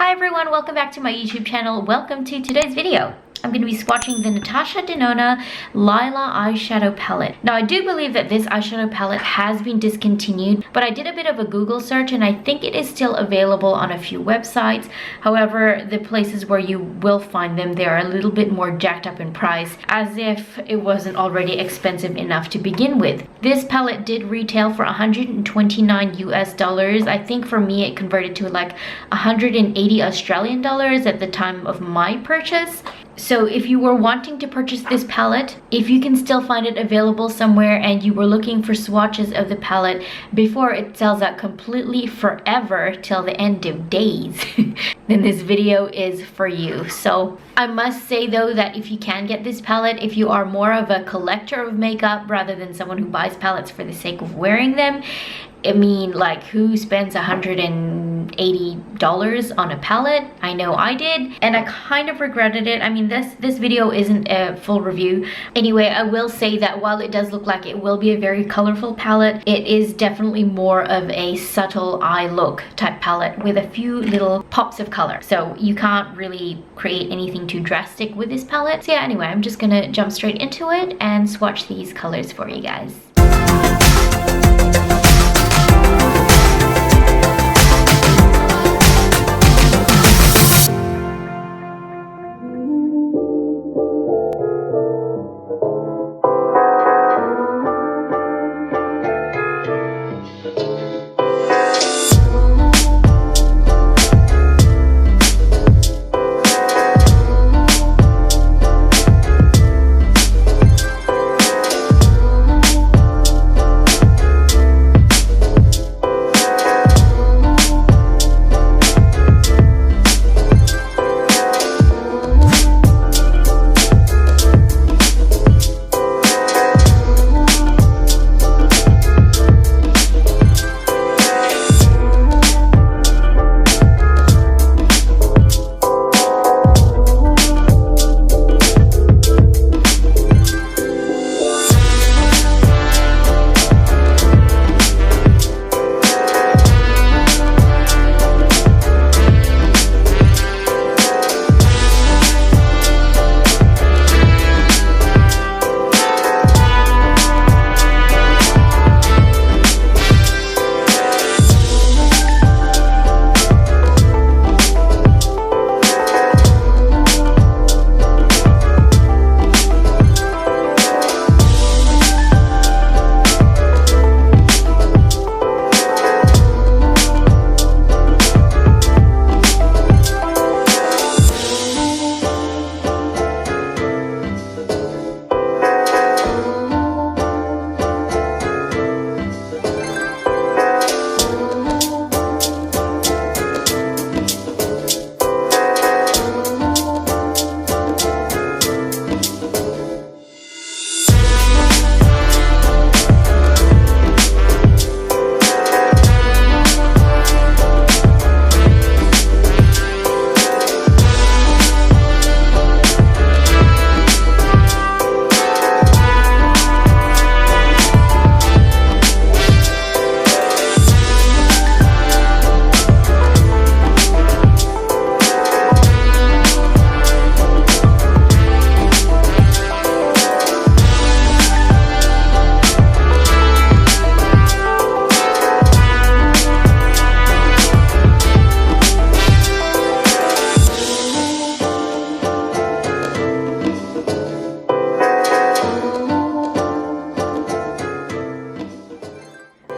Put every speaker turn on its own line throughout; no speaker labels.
Hi everyone, welcome back to my YouTube channel. Welcome to today's video. I'm going to be swatching the Natasha Denona Lila eyeshadow palette. Now I do believe that this eyeshadow palette has been discontinued, but I did a bit of a Google search and I think it is still available on a few websites. However, the places where you will find them, they are a little bit more jacked up in price, as if it wasn't already expensive enough to begin with. This palette did retail for 129 US dollars. I think for me it converted to like 180 Australian dollars at the time of my purchase. So if you were wanting to purchase this palette, if you can still find it available somewhere and you were looking for swatches of the palette before it sells out completely forever till the end of days, then this video is for you. So I must say though that if you can get this palette, if you are more of a collector of makeup rather than someone who buys palettes for the sake of wearing them, I mean, like, who spends $180 on a palette? I know I did, and I kind of regretted it. I mean, this video isn't a full review. Anyway, I will say that while it does look like it will be a very colorful palette, it is definitely more of a subtle eye look type palette with a few little pops of color. So you can't really create anything too drastic with this palette. So yeah, anyway, I'm just gonna jump straight into it and swatch these colors for you guys.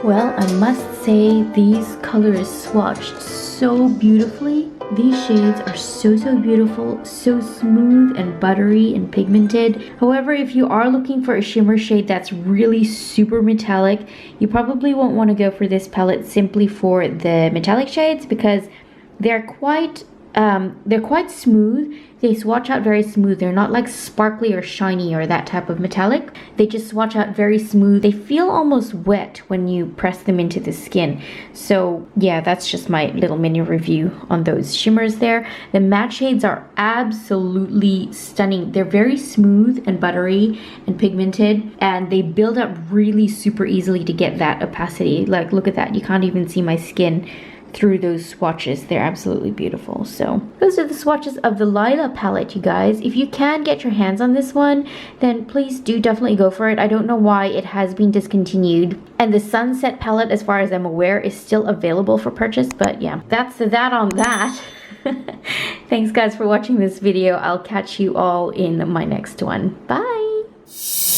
Well, I must say these colors swatched so beautifully. These shades are so beautiful, so smooth and buttery and pigmented. However, if you are looking for a shimmer shade that's really super metallic, you probably won't want to go for this palette simply for the metallic shades, because they're quite smooth. They swatch out very smooth. They're not like sparkly or shiny or that type of metallic. They just swatch out very smooth. They feel almost wet when you press them into the skin. So yeah, that's just my little mini review on those shimmers there. The matte shades are absolutely stunning. They're very smooth and buttery and pigmented, and they build up really super easily to get that opacity. Like, look at that. You can't even see my skin through those swatches. They're absolutely beautiful. So those are the swatches of the Lila palette, you guys. If you can get your hands on this one, then please do definitely go for it. I don't know why it has been discontinued. And the Sunset palette, as far as I'm aware, is still available for purchase. But yeah, that's that on that. Thanks guys for watching this video. I'll catch you all in my next one. Bye!